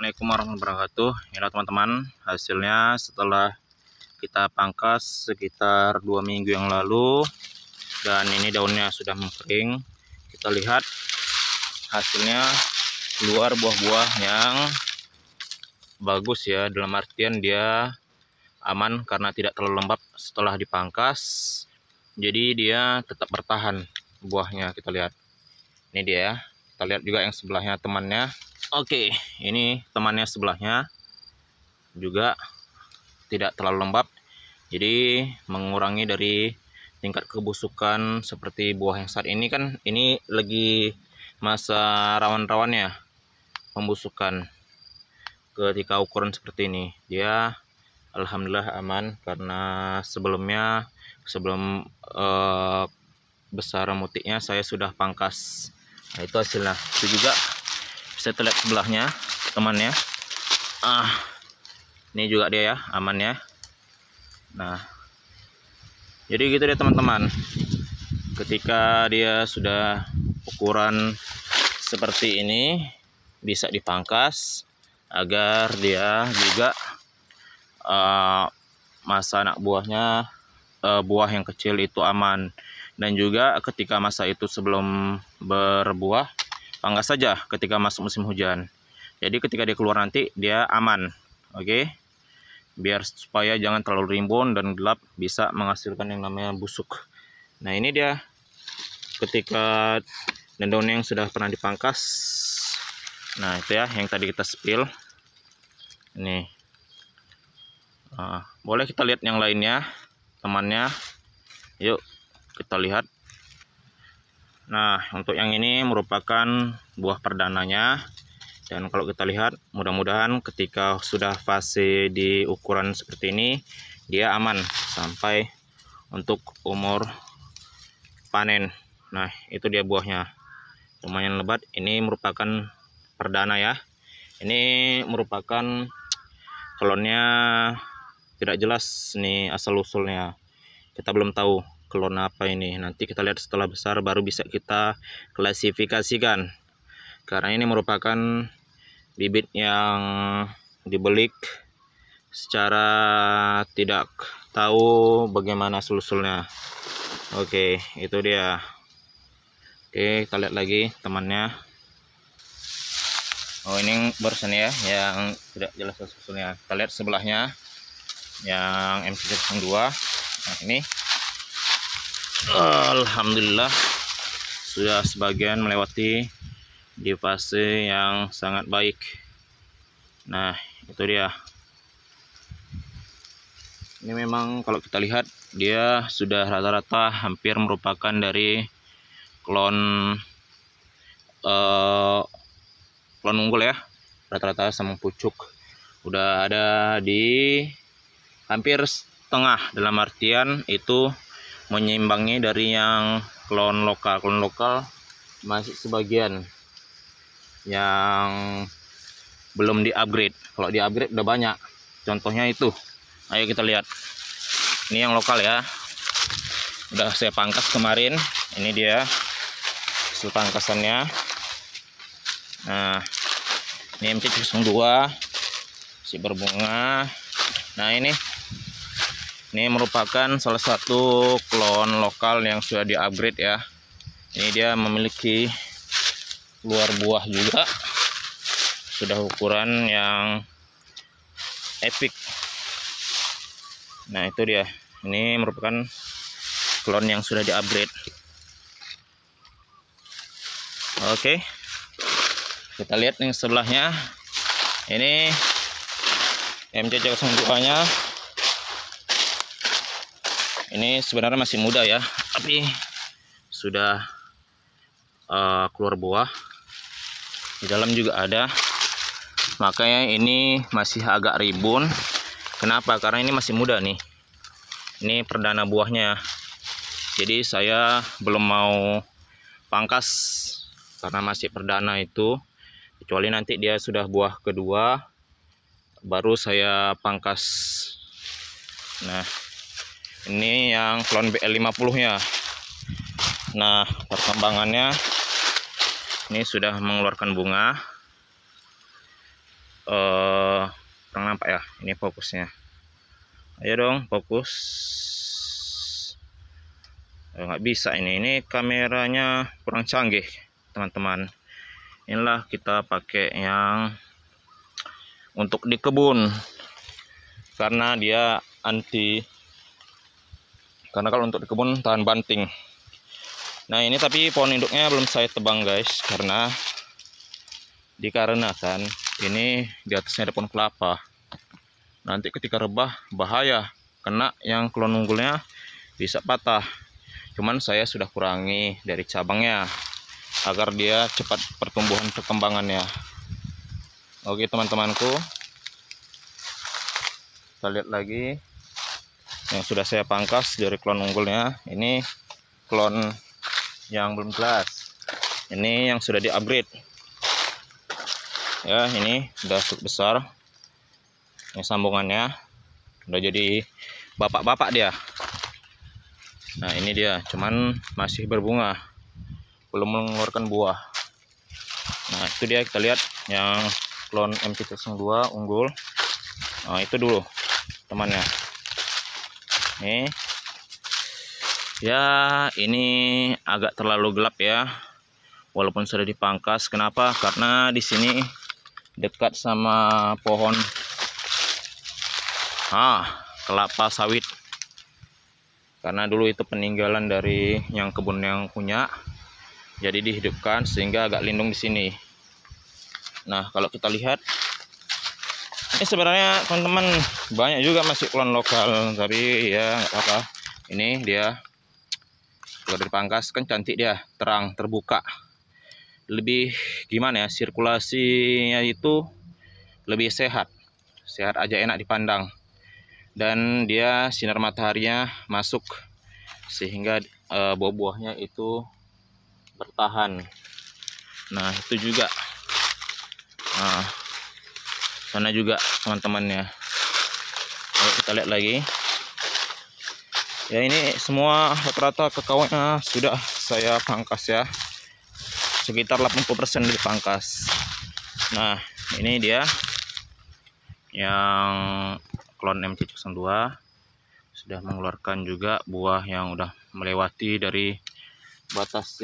Assalamualaikum warahmatullahi wabarakatuh. Inilah teman-teman hasilnya setelah kita pangkas sekitar 2 minggu yang lalu, dan ini daunnya sudah mengkering. Kita lihat hasilnya keluar buah-buah yang bagus ya, dalam artian dia aman karena tidak terlalu lembab setelah dipangkas, jadi dia tetap bertahan buahnya. Kita lihat ini dia ya. Kita lihat juga yang sebelahnya temannya. Oke, ini temannya sebelahnya juga tidak terlalu lembab, jadi mengurangi dari tingkat kebusukan seperti buah yang saat ini. Kan ini lagi masa rawan-rawannya pembusukan. Ketika ukuran seperti ini, dia alhamdulillah aman karena sebelum besar mutiknya saya sudah pangkas. Nah, itu hasilnya. Itu juga bisa terlihat sebelahnya temannya. Ini juga dia ya, aman ya. Nah, jadi gitu deh teman-teman. Ketika dia sudah ukuran seperti ini, bisa dipangkas agar dia juga masa anak buahnya, buah yang kecil itu aman. Dan juga ketika masa itu sebelum berbuah, pangkas saja ketika masuk musim hujan. Jadi ketika dia keluar nanti dia aman. Oke. Biar supaya jangan terlalu rimbun dan gelap, bisa menghasilkan yang namanya busuk. Nah, ini dia ketika daun-daun yang sudah pernah dipangkas. Nah, itu ya yang tadi kita spill. Ini. Boleh kita lihat yang lainnya, temannya. Yuk kita lihat. Nah, untuk yang ini merupakan buah perdananya, dan kalau kita lihat mudah-mudahan ketika sudah fase di ukuran seperti ini dia aman sampai untuk umur panen. Nah, itu dia buahnya, lumayan lebat. Ini merupakan perdana ya. Ini merupakan klonnya, tidak jelas nih asal usulnya, kita belum tahu klon apa ini. Nanti kita lihat setelah besar baru bisa kita klasifikasikan, karena ini merupakan bibit yang dibelik secara tidak tahu bagaimana asal-usulnya. Oke, itu dia. Oke, kita lihat lagi temannya. Oh, ini barusan ya yang tidak jelas asal-usulnya. Kita lihat sebelahnya yang MC02. Nah, ini alhamdulillah sudah sebagian melewati di fase yang sangat baik. Nah, itu dia. Ini memang kalau kita lihat dia sudah rata-rata hampir merupakan dari klon unggul ya. Rata-rata sama pucuk udah ada di hampir setengah, dalam artian itu menyeimbangi dari yang klon lokal. Klon lokal masih sebagian yang belum di-upgrade. Kalau di-upgrade udah banyak. Contohnya itu. Ayo kita lihat. Ini yang lokal ya. Udah saya pangkas kemarin. Ini dia hasil pangkasannya. Nah, ini MC02 si berbunga. Nah, ini merupakan salah satu klon lokal yang sudah di-upgrade ya. Ini dia memiliki luar buah juga, sudah ukuran yang epic. Nah, itu dia. Ini merupakan klon yang sudah di-upgrade. Oke, kita lihat yang sebelahnya. Ini MC02 nya. Ini sebenarnya masih muda ya, tapi sudah keluar buah. Di dalam juga ada. Makanya ini masih agak rimbun. Kenapa? Karena ini masih muda nih. Ini perdana buahnya. Jadi saya belum mau pangkas karena masih perdana itu. Kecuali nanti dia sudah buah kedua, baru saya pangkas. Nah, ini yang klon BL50 nya. Nah, perkembangannya ini sudah mengeluarkan bunga. kurang nampak ya, ini fokusnya. Ayo dong fokus. Nggak bisa ini kameranya kurang canggih teman-teman. Inilah kita pakai yang untuk di kebun, karena dia karena kalau untuk di kebun tahan banting. Nah ini tapi pohon induknya belum saya tebang guys, karena dikarenakan ini di atasnya ada pohon kelapa. Nanti ketika rebah bahaya, kena yang klon unggulnya bisa patah. Cuman saya sudah kurangi dari cabangnya agar dia cepat pertumbuhan perkembangannya. Oke teman-temanku, kita lihat lagi yang sudah saya pangkas dari klon unggulnya. Ini klon yang belum jelas, ini yang sudah di-upgrade ya. Ini udah cukup besar, ini sambungannya udah jadi bapak-bapak dia. Nah ini dia, cuman masih berbunga, belum mengeluarkan buah. Nah itu dia, kita lihat yang klon MC02 unggul. Nah itu dulu temannya. Nih ya, ini agak terlalu gelap ya, walaupun sudah dipangkas. Kenapa? Karena di sini dekat sama pohon kelapa sawit, karena dulu itu peninggalan dari yang kebun yang punya, jadi dihidupkan sehingga agak lindung di sini. Nah kalau kita lihat ini sebenarnya teman-teman banyak juga masih klon lokal, tapi ya nggak apa-apa. Ini dia kalau dipangkas kan cantik, dia terang terbuka, lebih gimana ya, sirkulasinya itu lebih sehat aja, enak dipandang, dan dia sinar mataharinya masuk sehingga buah-buahnya itu bertahan. Nah itu juga, nah sana juga teman-temannya. Ayo kita lihat lagi ya, ini semua rata-rata kekauannya sudah saya pangkas ya, sekitar 80% dipangkas. Nah ini dia yang klon MC02 sudah mengeluarkan juga buah yang udah melewati dari batas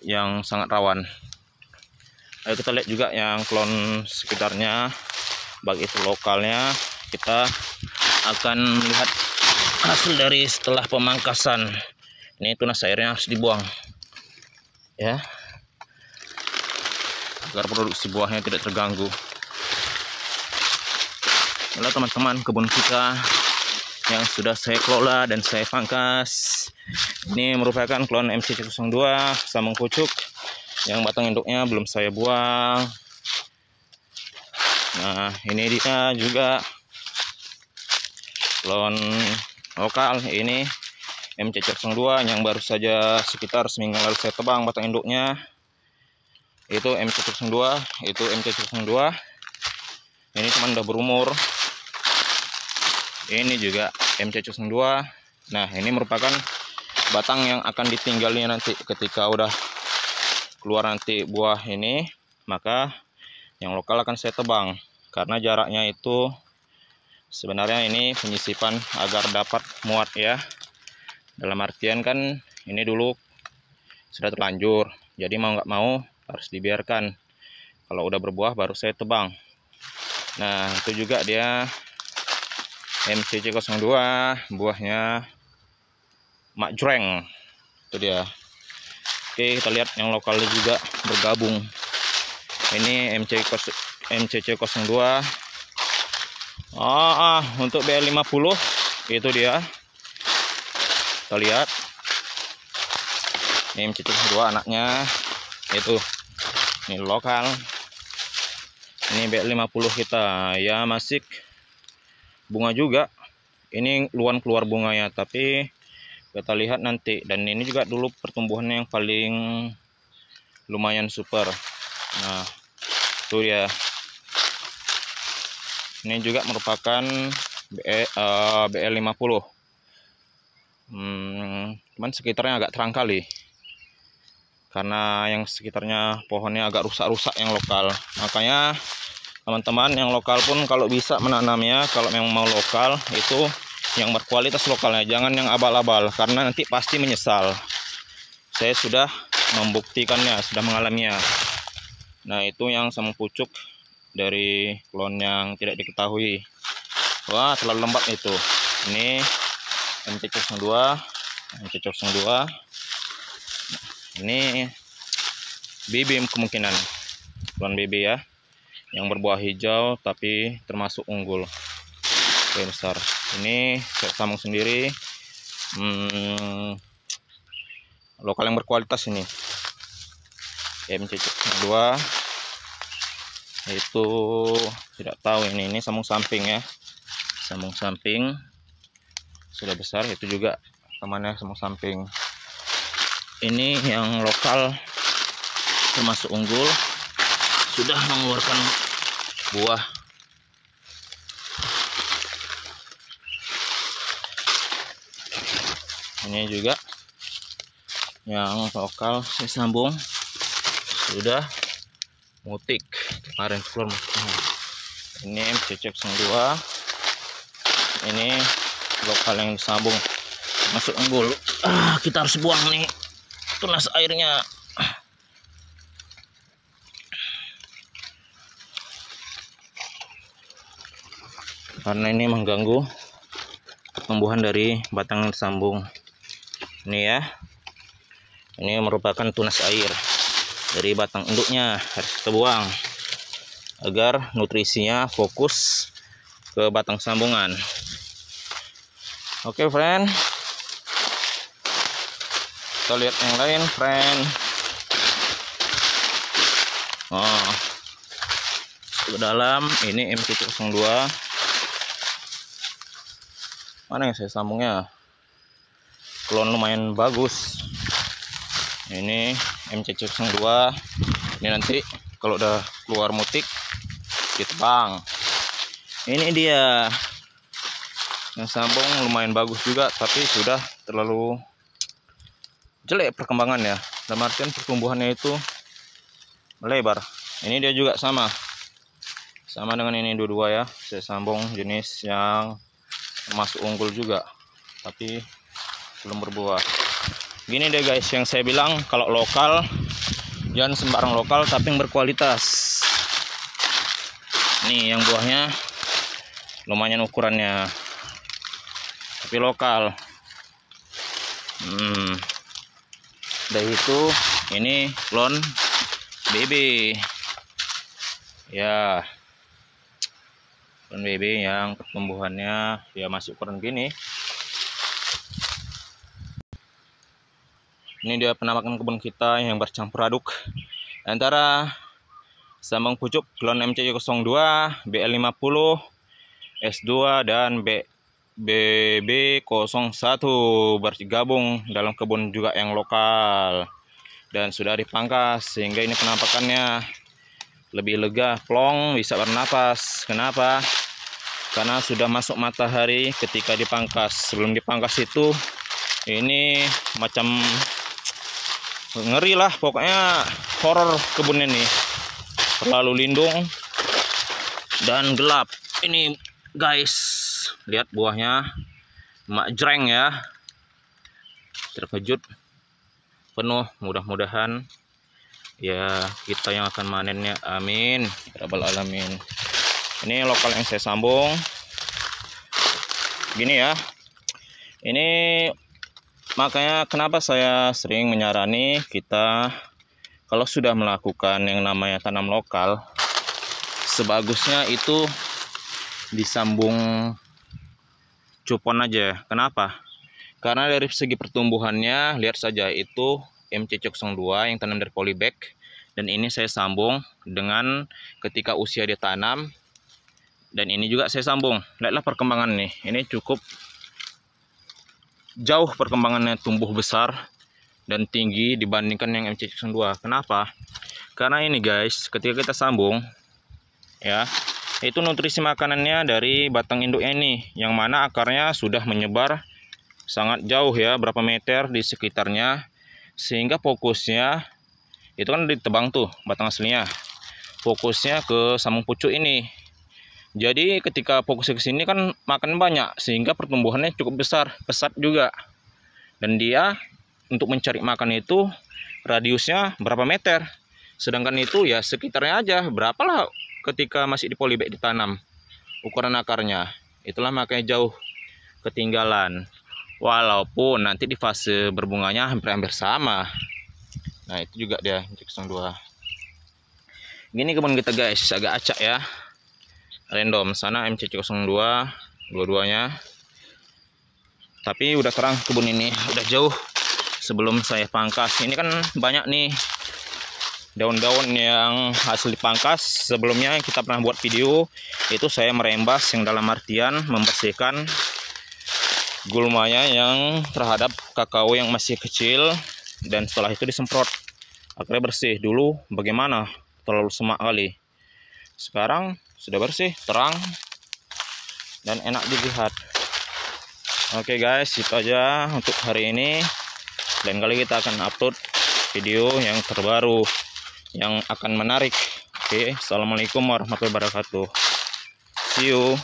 yang sangat rawan. Ayo kita lihat juga yang klon sekitarnya, baik itu lokalnya. Kita akan melihat hasil dari setelah pemangkasan. Ini tunas airnya harus dibuang ya, agar produksi buahnya tidak terganggu. Inilah teman-teman kebun kita yang sudah saya kelola dan saya pangkas. Ini merupakan klon MC02 sambung pucuk yang batang induknya belum saya buang. Nah ini dia juga klon lokal, ini MC02 yang baru saja sekitar seminggu lalu saya tebang batang induknya. Itu MC02, itu MC02. Ini teman udah berumur. Ini juga MC02. Nah ini merupakan batang yang akan ditinggalnya nanti ketika udah keluar nanti buah ini, maka yang lokal akan saya tebang, karena jaraknya itu sebenarnya ini penyisipan agar dapat muat ya. Dalam artian kan ini dulu sudah terlanjur, jadi mau nggak mau harus dibiarkan. Kalau udah berbuah baru saya tebang. Nah itu juga dia MCC02, buahnya makjreng, itu dia. Oke kita lihat yang lokalnya juga bergabung. Ini MCC02. Untuk BL50 itu dia, kita lihat ini MC02 anaknya itu, ini lokal. Ini BL50 kita ya, masih bunga juga. Ini luan keluar bunganya, tapi kita lihat nanti. Dan ini juga dulu pertumbuhannya yang paling lumayan super. Nah itu dia. Ini juga merupakan BL50. Cuman sekitarnya agak terang kali. karena yang sekitarnya pohonnya agak rusak-rusak yang lokal. Makanya teman-teman yang lokal pun kalau bisa menanamnya, kalau memang mau lokal itu yang berkualitas lokalnya, jangan yang abal-abal, karena nanti pasti menyesal. Saya sudah membuktikannya, sudah mengalaminya. Nah, itu yang samung pucuk dari klon yang tidak diketahui. Wah, terlalu lembab itu. Ini MC02, MC02. Ini BB kemungkinan, klon BB ya, yang berbuah hijau tapi termasuk unggul. Oke, besar. Ini saya sambung sendiri, lokal yang berkualitas ini. MC2 itu tidak tahu ini sambung samping ya, sambung samping sudah besar. Itu juga temannya sambung samping. Ini yang lokal termasuk unggul, sudah mengeluarkan buah. Ini juga yang lokal saya sambung, sudah mutik kemarin keluar. Ini MC02, ini lokal yang disambung masuk unggul. Kita harus buang nih tunas airnya. Karena ini mengganggu pertumbuhan dari batang yang disambung. Ini ya, ini merupakan tunas air dari batang induknya, harus kita buang agar nutrisinya fokus ke batang sambungan. Oke friend, kita lihat yang lain friend. Ke dalam ini MC02. Mana yang saya sambungnya? Klon lumayan bagus. Ini MC02. Ini nanti kalau udah keluar mutik ditebang. Ini dia yang sambung lumayan bagus juga, tapi sudah terlalu jelek perkembangannya. Dalam artian pertumbuhannya itu melebar. Ini dia juga sama dengan ini dua-dua ya. Saya sambung jenis yang termasuk unggul juga, tapi belum berbuah. Gini deh guys, yang saya bilang kalau lokal jangan sembarang lokal, tapi yang berkualitas. Nih yang buahnya lumayan ukurannya, tapi lokal. Dari itu ini klon BB ya, klon BB yang pertumbuhannya ya masih ukuran gini. Ini dia penampakan kebun kita yang bercampur aduk antara sambung pucuk klon MC02, BL50, S2 dan BB01 bergabung dalam kebun juga yang lokal dan sudah dipangkas, sehingga ini penampakannya lebih lega, plong, bisa bernapas. Kenapa? Karena sudah masuk matahari ketika dipangkas. Sebelum dipangkas itu ini macam ngeri lah, pokoknya horor kebunnya nih, terlalu lindung dan gelap. Ini guys, lihat buahnya makjreng ya, terkejut penuh. Mudah-mudahan ya kita yang akan manennya, amin ya rabbal alamin. Ini lokal yang saya sambung gini ya. Ini makanya kenapa saya sering menyarani kita kalau sudah melakukan yang namanya tanam lokal, sebagusnya itu disambung cupon aja. Kenapa? Karena dari segi pertumbuhannya, lihat saja itu MC02 yang tanam dari polybag, dan ini saya sambung dengan ketika usia dia tanam, dan ini juga saya sambung. Lihatlah perkembangan nih, ini cukup jauh perkembangannya, tumbuh besar dan tinggi dibandingkan yang MC02. Kenapa? Karena ini guys, ketika kita sambung ya, itu nutrisi makanannya dari batang induknya ini, yang mana akarnya sudah menyebar sangat jauh ya, berapa meter di sekitarnya, sehingga fokusnya itu kan ditebang tuh batang aslinya, fokusnya ke sambung pucuk ini. Jadi ketika fokusnya ke sini kan makan banyak, sehingga pertumbuhannya cukup besar, pesat juga. Dan dia untuk mencari makan itu radiusnya berapa meter, sedangkan itu ya sekitarnya aja berapalah ketika masih di polybag ditanam ukuran akarnya. Itulah makanya jauh ketinggalan, walaupun nanti di fase berbunganya hampir-hampir sama. Nah itu juga dia MC02. Gini kebun kita guys, agak acak ya, random. Sana MC02 dua-duanya, tapi udah terang kebun ini, udah jauh sebelum saya pangkas. Ini kan banyak nih daun-daun yang hasil dipangkas. Sebelumnya kita pernah buat video, itu saya merembas, yang dalam artian membersihkan gulmanya yang terhadap kakao yang masih kecil, dan setelah itu disemprot akhirnya bersih. Dulu bagaimana, terlalu semak kali. Sekarang sudah bersih, terang, dan enak dilihat. Oke guys, itu aja untuk hari ini. Lain kali kita akan upload video yang terbaru yang akan menarik. Oke, assalamualaikum warahmatullahi wabarakatuh. See you.